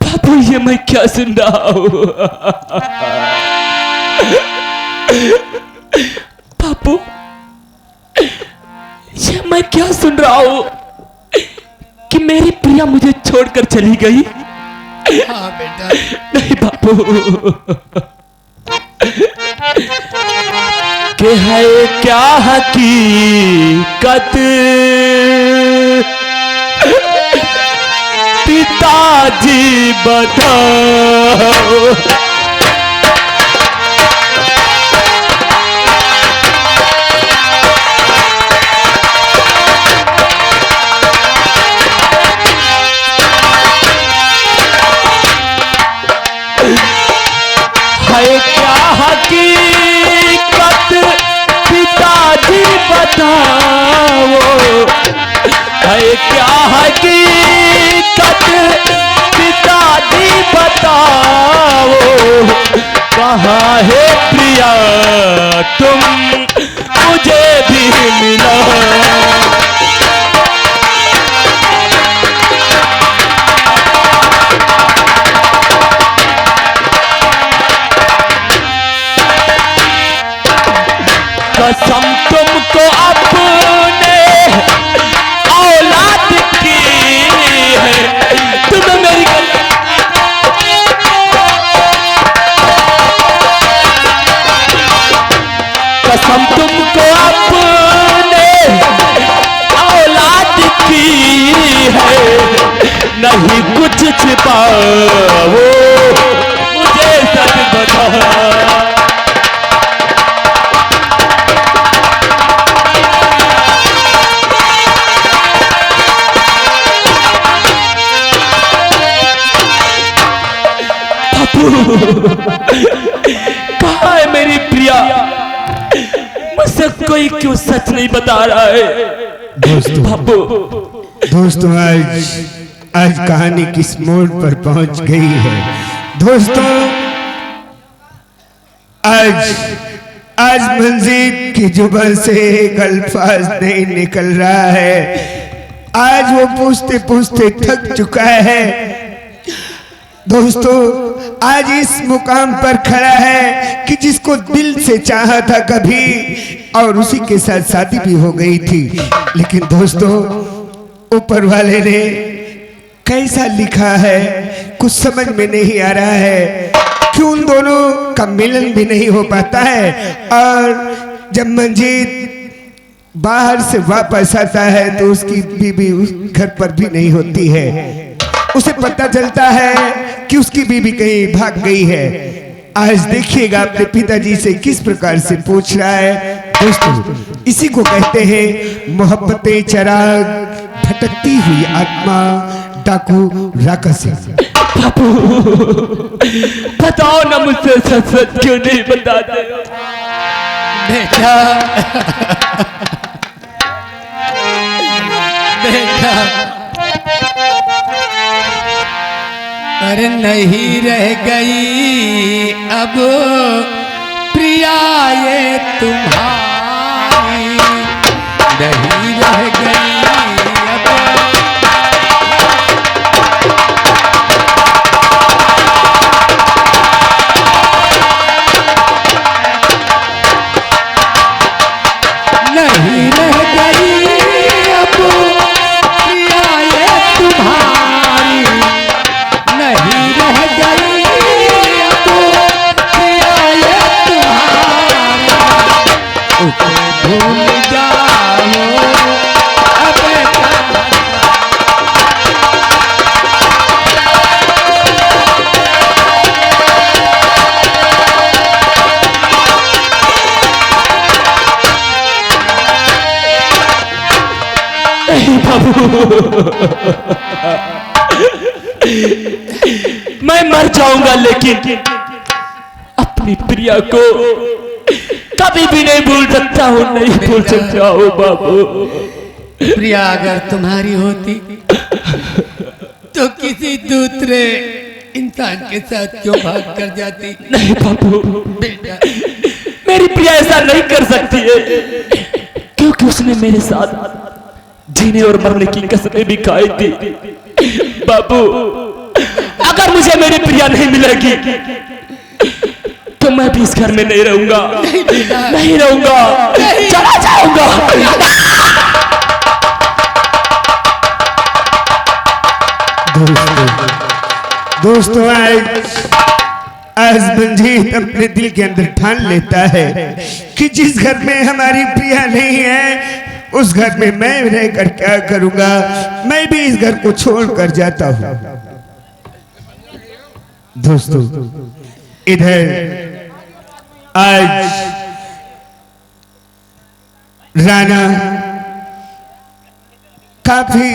बाबू ये मैं क्या सुन रहा हूँ? बाबू ये मैं क्या सुन रहा हूँ कि मेरी प्रिया मुझे छोड़कर चली गई? हाँ बेटा। नहीं बाबू, कि है क्या हकीकत पिताजी बताओ। है क्या हकीकत पिताजी बताओ। है क्या हकीकत पिताजी बताओ। कहाँ है प्रिया तुम मुझे भी मिला। कसम तुमको अपने औलाद की है, तुम मेरी कसम तुमको अपने औलाद की है। नहीं कुछ छिपाओ मुझे सच बताओ। कहाँ है मेरी प्रिया? मुझसे कोई क्यों सच नहीं बता रहा है? दोस्तों आज कहानी किस मोड़ पर पहुंच गई है? दोस्तों आज मंजीत की जुबान से एक अल्फाज नहीं निकल रहा है। आज वो पूछते पूछते थक चुका है। दोस्तों आज इस मुकाम पर खड़ा है कि जिसको दिल से चाहा था कभी और उसी के साथ शादी भी हो गई थी, लेकिन दोस्तों ऊपर वाले ने कैसा लिखा है कुछ समझ में नहीं आ रहा है कि उन दोनों का मिलन भी नहीं हो पाता है। और जब मंजीत बाहर से वापस आता है तो उसकी बीबी उस घर पर भी नहीं होती है। उसे पता चलता है कि उसकी बीबी कहीं भाग गई है। आज देखिएगा अपने पिताजी से किस प्रकार से पूछ रहा है। दोस्तों इसी को कहते हैं मोहब्बतें चिराग भटकती हुई आत्मा डाकू राक्षसी। बाबू बताओ ना, मुझसे सच सच क्यों नहीं बताते हो? बेटा बेटा पर नहीं रह गई अब प्रिया ये तुम्हारी, नहीं रह गई अब। नहीं रह गई अब प्रिया ये तुम्हारी, नहीं रह गई अब प्रिया ये तुम्हारी। उसे भूल जाओ अब मैं मर जाऊंगा लेकिन अपनी प्रिया को कभी भी नहीं भूल सकता हूँ, नहीं भूल सकता हूँ बाबू। प्रिया अगर तुम्हारी होती तो किसी दूसरे इंसान के साथ क्यों भाग कर जाती? नहीं बाबू, बेटा मेरी प्रिया ऐसा नहीं कर सकती है, क्योंकि उसने मेरे साथ जीने और मरने की कसमें भी खाई थी। बाबू, अगर मुझे मेरी प्रिया नहीं मिलेगी तो मैं भी इस घर में नहीं रहूंगा, नहीं रहूंगा, चला जाऊंगा। दोस्तों आज मंजीत अपने दिल के अंदर ठान लेता है कि जिस घर में हमारी प्रिया नहीं है उस घर में मैं रहकर क्या करूंगा, मैं भी इस घर को छोड़कर जाता हूं। दोस्तों इधर आज राणा काफी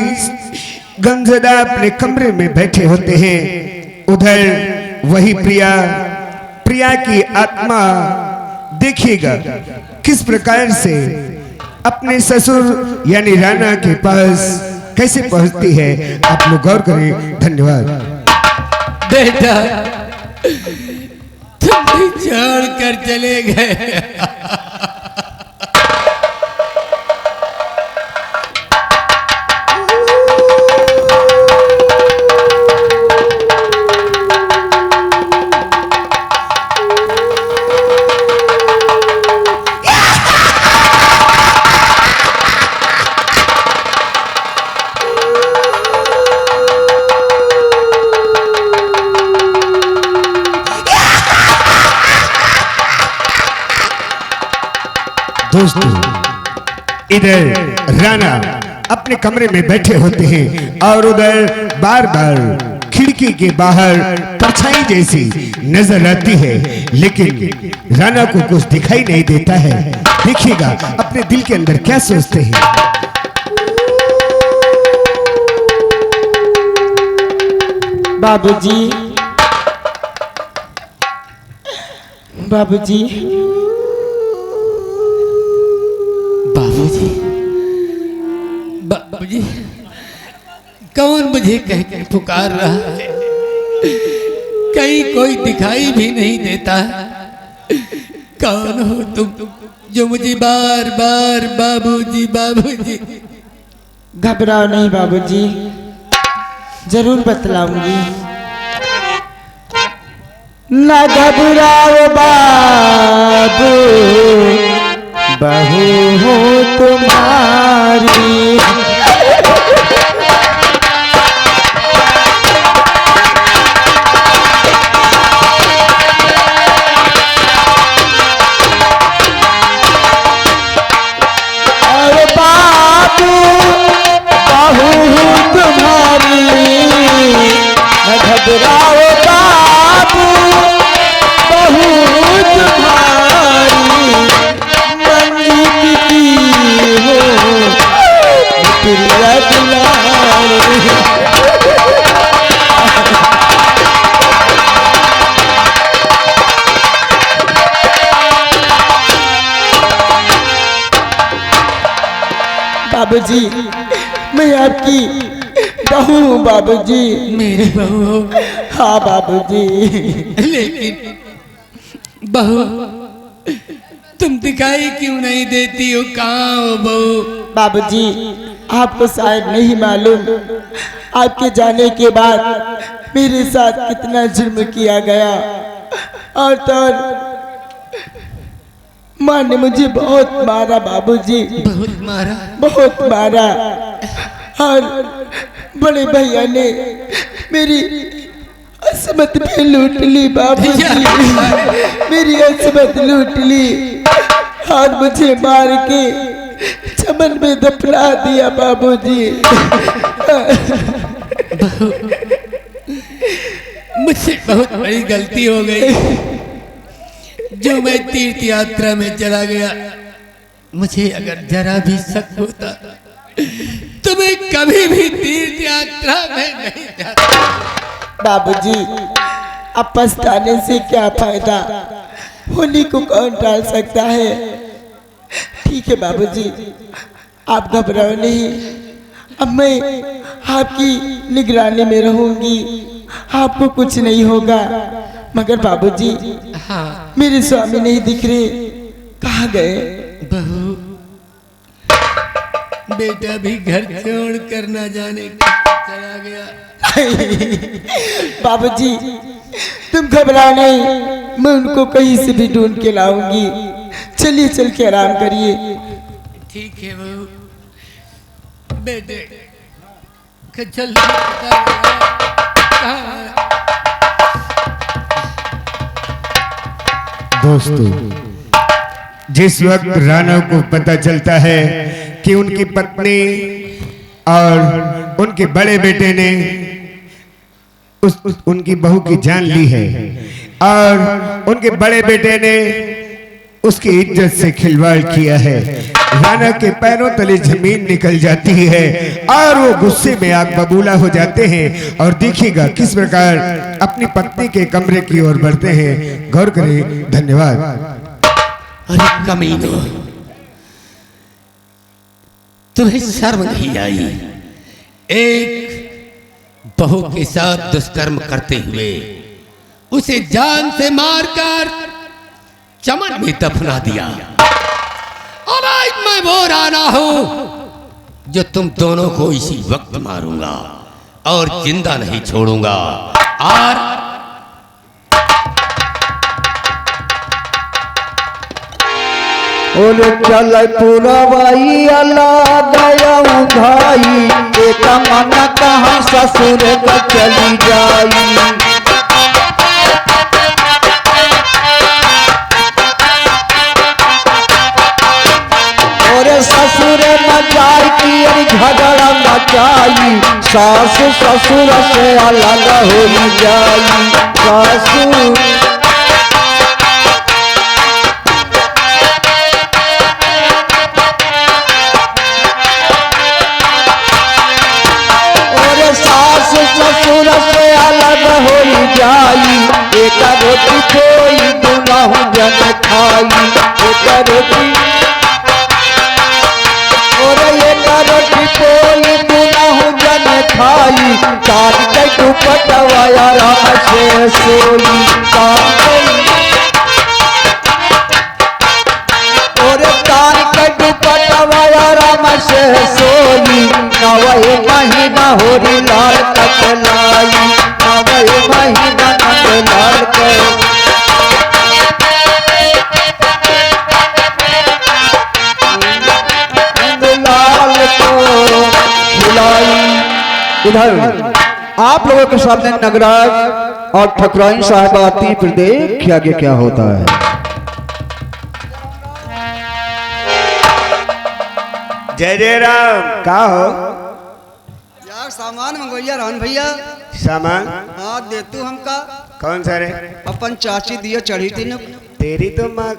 गमज़दा अपने कमरे में बैठे होते हैं। उधर वही प्रिया की आत्मा देखिएगा किस प्रकार से अपने ससुर यानी राणा के पास कैसे पहुंचती है। आप लोग गौर करें। धन्यवाद। बेटा तुम भी छोड़ कर चले गए। दोस्तों इधर राणा अपने कमरे में बैठे होते हैं और उधर बार बार खिड़की के बाहर परछाई जैसी नजर आती है, लेकिन राणा को कुछ दिखाई नहीं देता है। देखिएगा अपने दिल के अंदर क्या सोचते हैं। बाबूजी, बाबूजी, बाबूजी, बाबूजी, कौन मुझे कह के पुकार रहा है? कहीं कोई दिखाई भी नहीं देता। कौन हो तुम जो मुझे बार बार बाबूजी बाबूजी? घबराओ नहीं बाबूजी, जरूर बतलाऊंगी। ना घबराओ बाबू, बहू हो तुम्हारी। और बाबू बहू हो तुम्हारी, ना घबराओ बाबू, बहू तुम्हारी। बाबूजी, मैं आपकी बहू हूँ बाबूजी। मेरी बहू हो? हाँ बाबूजी। लेकिन बहू तुम दिखाई क्यों नहीं देती हो? कहाँ हो बहू? बाबूजी, आपको शायद नहीं मालूम, आपके जाने के बाद मेरे साथ कितना जुर्म किया गया। और तो माँ ने मुझे बहुत मारा बाबूजी, बहुत मारा? बहुत मारा। और बड़े भैया ने मेरी असमत भी लूट ली बाबूजी, मेरी असमत लूट ली और मुझे मार के चमन में दफना दिया बाबूजी। मुझसे बहुत बड़ी गलती हो गई जो मैं तीर्थ यात्रा में चला गया। मुझे अगर जरा भी शक होता तो मैं कभी भी तीर्थ यात्रा में नहीं जाता। बाबूजी, अब पछताने से क्या फायदा, होली को कौन टाल सकता है। ठीक है बाबूजी, आप घबराओ नहीं, अब मैं आपकी निगरानी में रहूंगी, आपको कुछ नहीं होगा। मगर बाबूजी, हाँ मेरे स्वामी नहीं दिख रहे, कहाँ गए? बहू बेटा भी घर छोड़ कर ना जाने चला गया। बाबूजी तुम घबराओ नहीं, मैं उनको कहीं से भी ढूंढ के लाऊंगी। चलिए चल के आराम करिए। ठीक है बहू, बेटे चल कहाँ है? दोस्तों, जिस वक्त राणा को पता चलता है कि उनकी पत्नी और उनके बड़े बेटे ने उनकी बहू की जान ली है और उनके बड़े बेटे ने उसकी इज्जत से खिलवाड़ किया है, राणा के पैरों तले जमीन निकल जाती है और वो गुस्से में आग बबूला हो जाते हैं और देखिएगा किस प्रकार अपनी पत्नी के कमरे की ओर बढ़ते हैं। गौर करें। धन्यवाद। अरे कमीनो, तुम्हें शर्म नहीं आई? एक बहू के साथ दुष्कर्म करते हुए उसे जान से मारकर चमन में दफना दिया। अब आज मैं वो राणा हूं जो तुम दोनों को इसी वक्त मारूंगा और जिंदा नहीं छोड़ूंगा। और बोले चल पुरवाई अल्लाह गया भाई, एक मन कहाँ ससुर का चली जाई। और ससुर मचाई की झगड़ा मचाई, सास ससुर से अलग हो जाई। सासू ससुर से अलग हो जाई, एक रोटी कोई दुनहु जन खाई। एक रोटी और एक रोटी कोई दुनहु जन खाई। तार के दुपटवाया राम से सोई। और तार के दुपटवाया राम से सोई। नवे महीना होरी लाल कटलाई, नवे महीना नंद लाल के। नंद लाल को खिलाई। इधर आप लोगों के सामने नगराज और ठकुराइन साहब आती, फिर देखिए आगे क्या होता है। जय जय राम। का हो यार सामान मंगवैया रहन भैया। सामान? हाँ दे तू हमका। कौन सा रे? अपन चाची दिया चढ़ी थी न। तेरी तो माँ।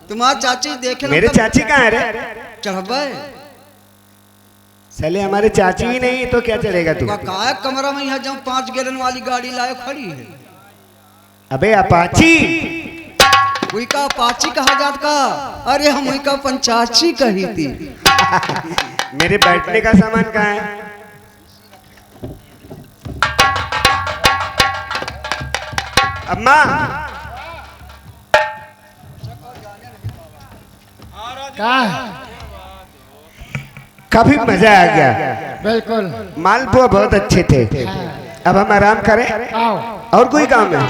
तुम्हार चाची देखे मेरे चाची कहाँ है रे? चढ़बे साले हमारे चाची ही नहीं तो क्या चलेगा तू? का कमरा में यहाँ जब 5 गैलन वाली गाड़ी लाए खड़ी है। अबे अपाची। वही का अपाची कहा जात का? अरे हम वही का पंचाची कही थी। मेरे बैठने का सामान कहाँ है? अम्मा काफी मजा आ गया। बिल्कुल। मालपुआ बहुत अच्छे थे। अब हम आराम करें। और कोई काम है?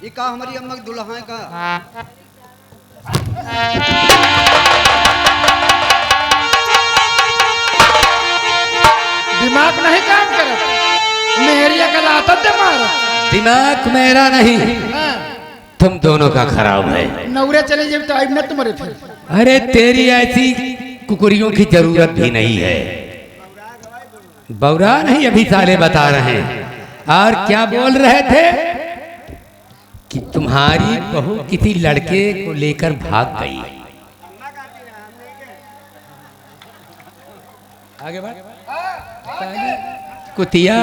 ये का हमारी अम्मा दुल्हा का। दिमाग नहीं काम करत, मेहरिया का लातत दे मारा। दिमाग मेरा नहीं, तुम दोनों का खराब है। नवरे चले जब तो आइब न तुम्हारे फिर। अरे तेरी ऐसी कुकुरियों की जरूरत भी नहीं है। बौरा नहीं, अभी साले बता रहे हैं। और क्या बोल रहे थे कि तुम्हारी बहू किसी लड़के को लेकर भाग गई। आगे बढ़। कुतिया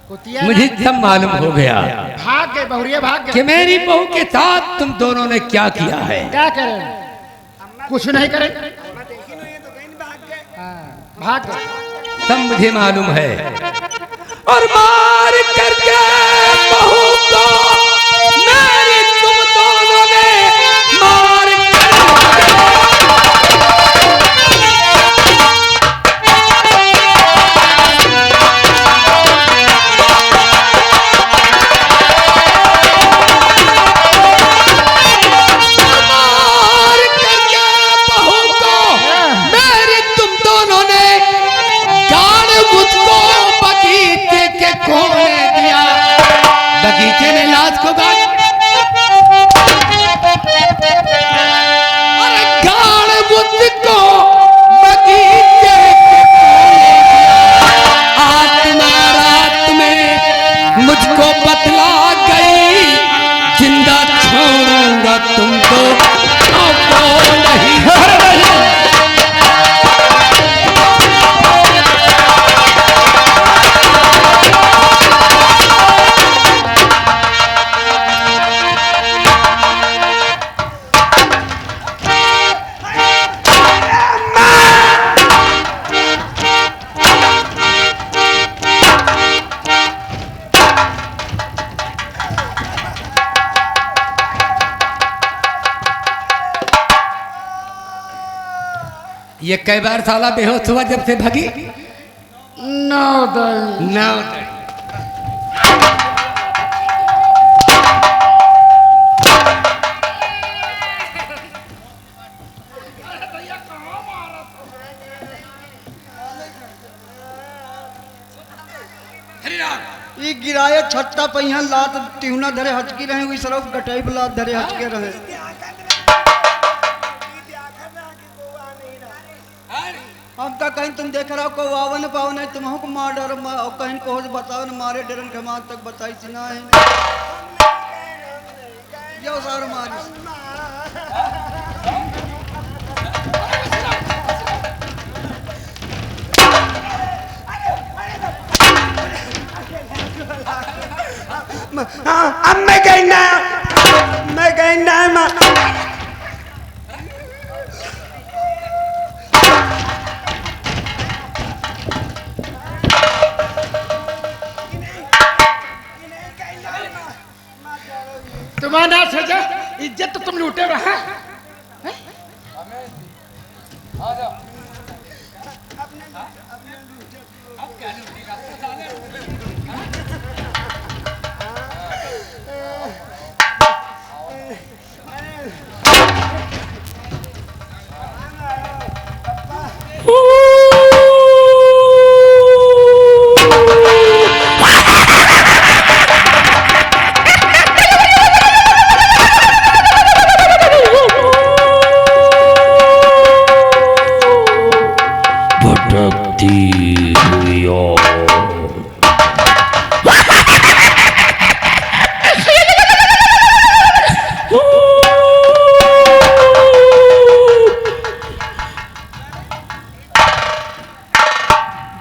कुतिया मुझे सब मालूम हो गया भाग गए, बहुरिया भाग कि गए। मेरी बहू के साथ तुम दोनों ने क्या किया है। क्या करें? कुछ नहीं करें। हाँ, भाग गए। सब मुझे मालूम है। और मार करके बहू को मेरी तुम दोनों ने मार बगीचे ने लाश को गाड़ अरे गाड़ मुझको बगीचे रात में मुझको बतला गई जिंदा छोड़ूंगा तुमको नहीं। ये कई बार साला बेहोश हुआ जब से भगी। नौदल ये गिराए छट्टा पहिया लात टिहुना धरे हचकी रहे हुई सरफ गटाई लात धरे हचके रहे। हम का कहीं तुम देख रहा हो को वावन पावन है तुमको को मार डर कहीं को बताओ न मारे डरन के मार तक बताई चिना है यो सार मारी अब मैं कहना तुम्हारा सजा इज्जत तो तुम लूटे रहा।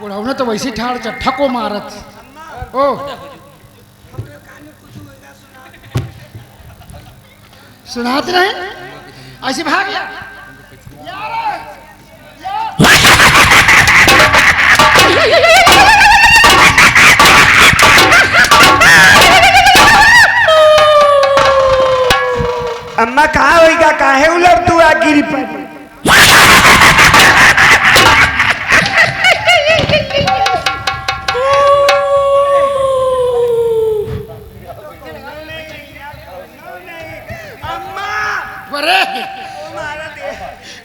बुढ़ाऊ तो वैसे ठाड़ चट्ठा को मारत ओ सुनाते रहे ऐसे भाग गया। अम्मा कहाँ होगा काहे उलट तू आ गिरी पर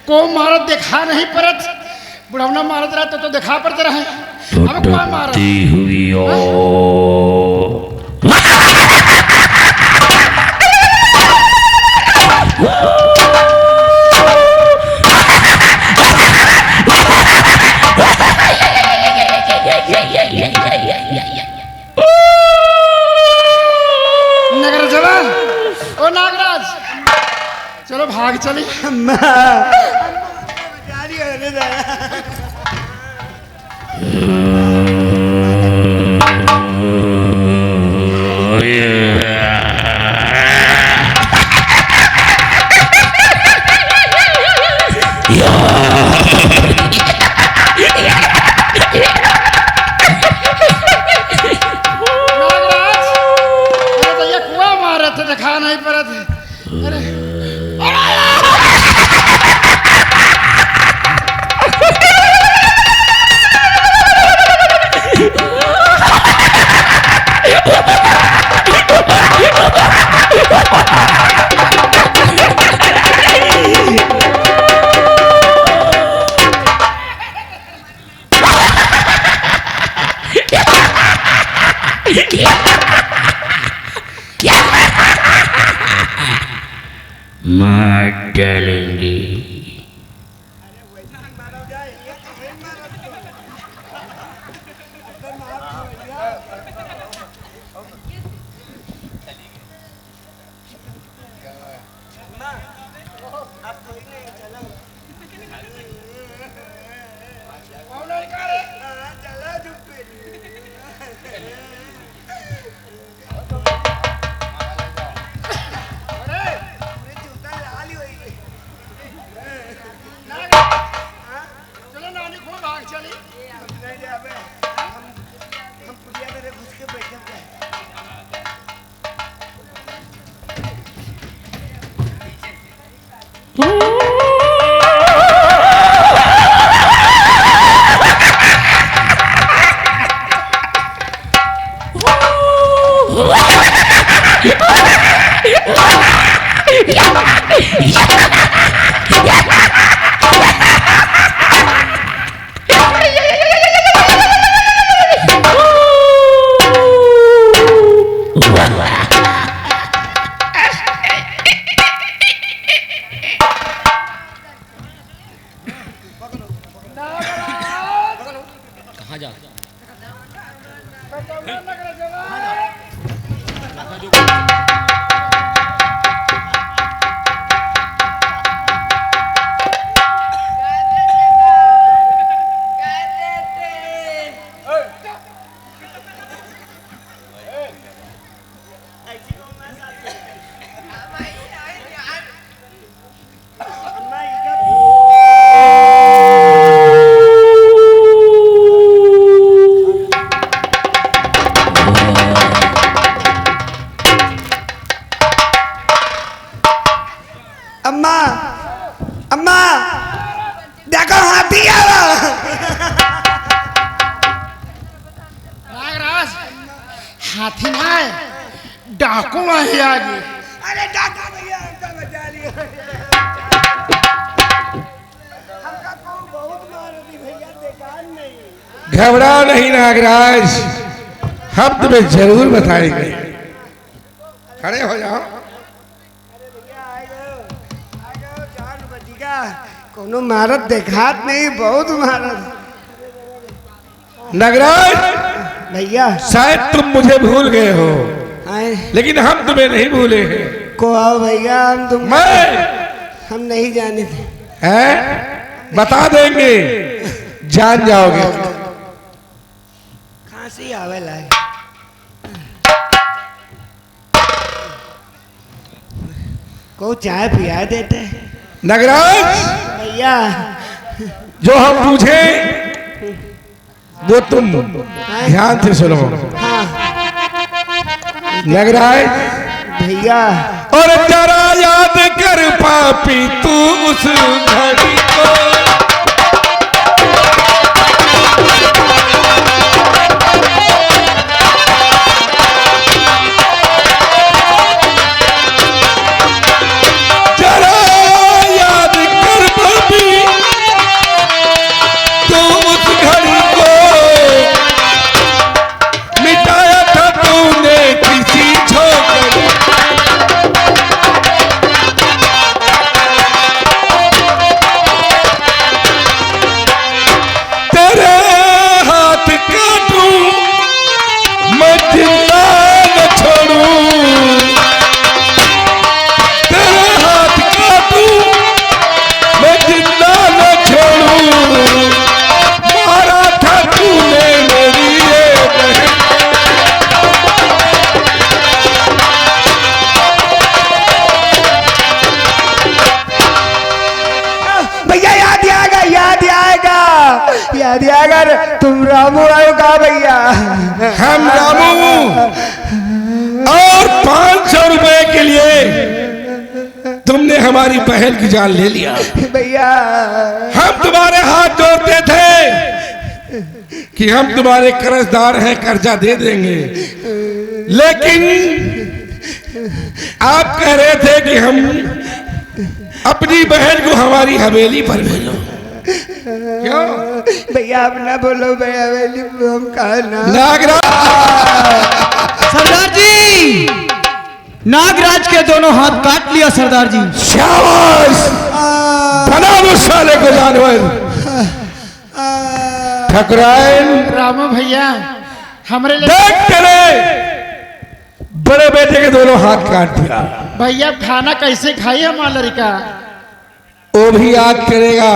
को मारत देखा नहीं परत बुढ़ावना मारत रहा तो देखा पड़ते रहे। अब कोई मारत हुई नगर जवा ओ नागराज चलो भाग चली। अम्मा नहीं पड़त। अरे मार डालेंगे। चलो नानी को भाग चली। कहाँ जा? अम्मा अम्मा देखो हाथी आ रहा। नागराज हाथी ना है, डाकू है आज। अरे डाका भैया हमका बचा लिया। हमका कौन बहुत मारती भैया बेकार नहीं। घबराओ नहीं नागराज, हम तुम्हें जरूर बताएंगे। खड़े हो जाओ। कोनो मारत देखात नहीं, बहुत मारत। नागराज भैया शायद तुम मुझे भूल गए हो, आए लेकिन हम तुम्हें नहीं भूले हैं। को आओ भैया, हम नहीं जाने थे। हैं? बता देंगे, जान जाओगे। खांसी आवे लाए। को चाय पिया देते नागराज भैया। जो हम पूछे वो तुम ध्यान से सुनो। हाँ नागराज भैया। और जरा याद कर पापी तू उस घड़ी को, जरा याद कर पापी तू उस घड़ी को, मिटाया था तूने किसी छोकरी। तेरे हाथ काटूं मैं जिंदा न छोड़ूं, तेरे हाथ काटूं मैं जिंदा न छोड़ूं, मारा था तूने मेरी ये बहन। भैया याद आएगा, याद आएगा, याद आएगा। तुम रामू आयो का भैया? हम रामू और 500 रुपए के लिए हमारी बहन की जान ले लिया। भैया हम तुम्हारे हाथ जोड़ते थे कि हम तुम्हारे कर्जदार हैं, कर्जा दे देंगे, लेकिन आप कह रहे थे कि हम अपनी बहन को हमारी हवेली पर भेजो। क्यों भैया आप ना बोलो भैया, हवेली हम कहा ना। नागराज सरदार जी, नागराज के दोनों हाथ काट लिया सरदार जी। शाबाश, बना दो साले को जानवर। ठकुराइन रामू भैया हमरे लिए देख तेरे बड़े बेटे के दोनों हाथ काट दिया। भैया खाना कैसे खाई हमारा लड़का? वो भी याद करेगा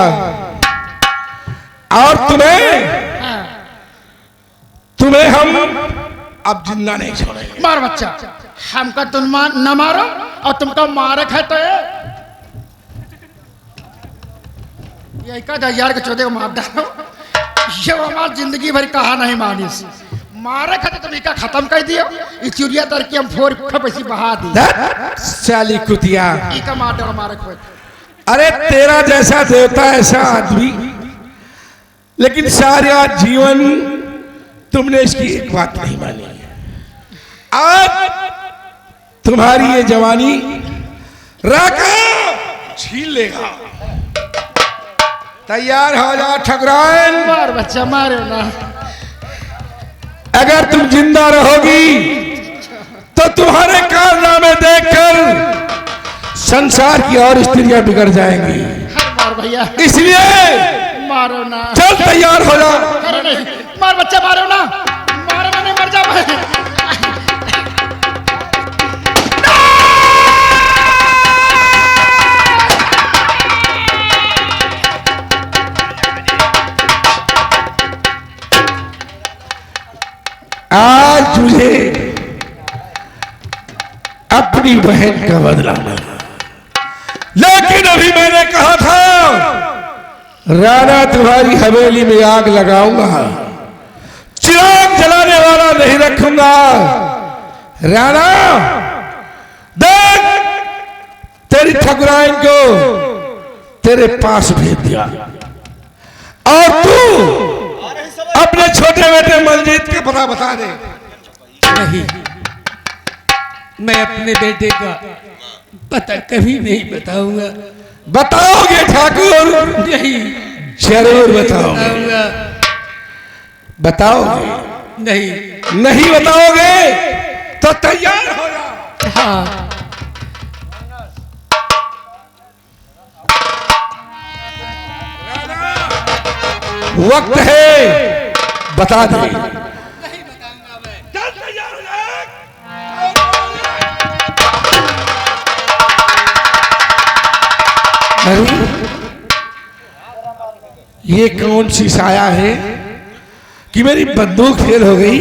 और तुम्हें हम अब जिंदा नहीं छोड़ेंगे। मार बच्चा, हमका तुम न मारो और तुमको मारे है तो ये 1000 के 14 को मार डालो। ये हमारी जिंदगी भर कहा नहीं मानी से मारे खाते तुम इका खत्म कर दियो। ये चुरिया तर के हम फोर पैसे बहा दी। साली कुतिया, इका मार डालो मारे खोए। अरे तेरा जैसा देवता ऐसा आदमी, लेकिन सारा जीवन तुमने इसकी एक बात नहीं मानी। आज तुम्हारी ये जवानी राका छीन लेगा। तैयार हो जा ठकुराइन। मार बच्चा, मारो ना। अगर तुम जिंदा रहोगी तो तुम्हारे कारनामे देखकर संसार की और स्त्रियां बिगड़ जाएंगी। मार भैया, इसलिए मारो ना। चल तैयार हो जा। अरे नहीं, मार बच्चा, मारो ना, मारो ना, नहीं मर जा भाई। आज मुझे अपनी बहन का बदला लेना, लेकिन अभी मैंने कहा था राणा तुम्हारी हवेली में आग लगाऊंगा, चिराग जलाने वाला नहीं रखूंगा। राणा देख, तेरी ठकुराइन को तेरे पास भेज दिया और तू अपने छोटे बेटे मंजीत का पता बता दे। नहीं, मैं अपने बेटे का पता कभी नहीं बताऊंगा। बताओगे ठाकुर? नहीं जरूर बताओगे। बताऊंगा। बताओगे? नहीं। नहीं बताओगे तो तैयार हो जा। हाँ। वक्त है, बता दे। नहीं बताऊंगा मैं। चल तैयार हो जा। अरे ये कौन सी साया है कि मेरी बंदूक फेल हो गई?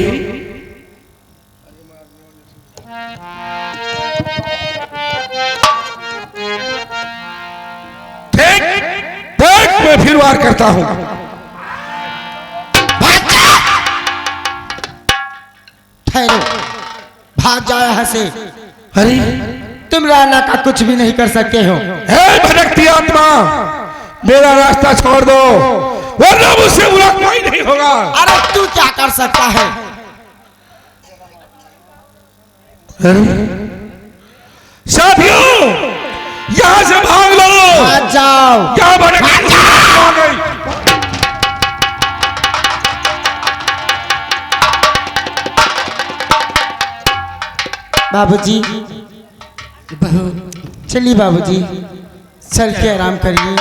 देख देख, मैं फिर वार करता हूं। ठहरो, भाग जाओ यहाँ से। अरे तुम राणा का कुछ भी नहीं कर सकते हो। हे भटकती आत्मा, मेरा रास्ता छोड़ दो वरना मुझसे बुरा कोई नहीं होगा। अरे तू क्या कर सकता है? साथियों, यहाँ से भाग लो। भाग जाओ। क्या भटकती आत्मा आ गई? बाबूजी, बहू, चलिए बाबूजी, चल के आराम करिए।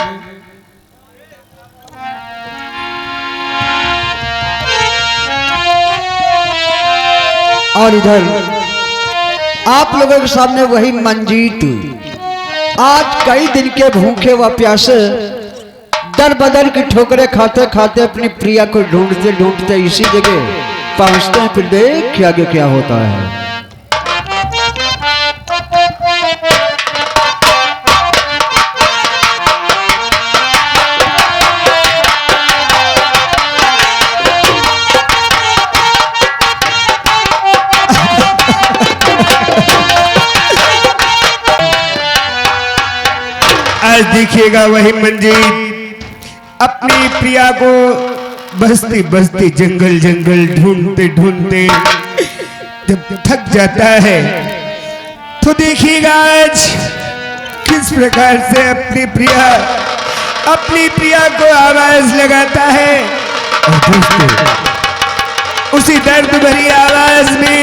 और इधर आप लोगों के सामने वही मंजीत आज कई दिन के भूखे व प्यासे दर बदर की ठोकरें खाते खाते अपनी प्रिया को ढूंढते ढूंढते इसी जगह पहुंचते हैं। फिर देख आगे क्या होता है। आज देखिएगा वही मंजीत अपनी प्रिया को बस्ती बस्ती जंगल जंगल ढूंढते ढूंढते जब थक जाता है तो देखिएगा आज किस प्रकार से अपनी प्रिया को आवाज लगाता है। और दोस्तों उसी दर्द भरी आवाज में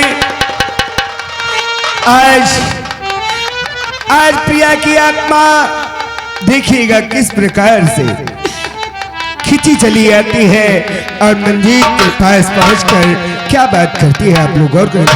आज प्रिया की आत्मा देखिएगा किस प्रकार से खिंची चली आती है और मंजीत के पास पहुंचकर क्या बात करती है, आप लोग गौर करें।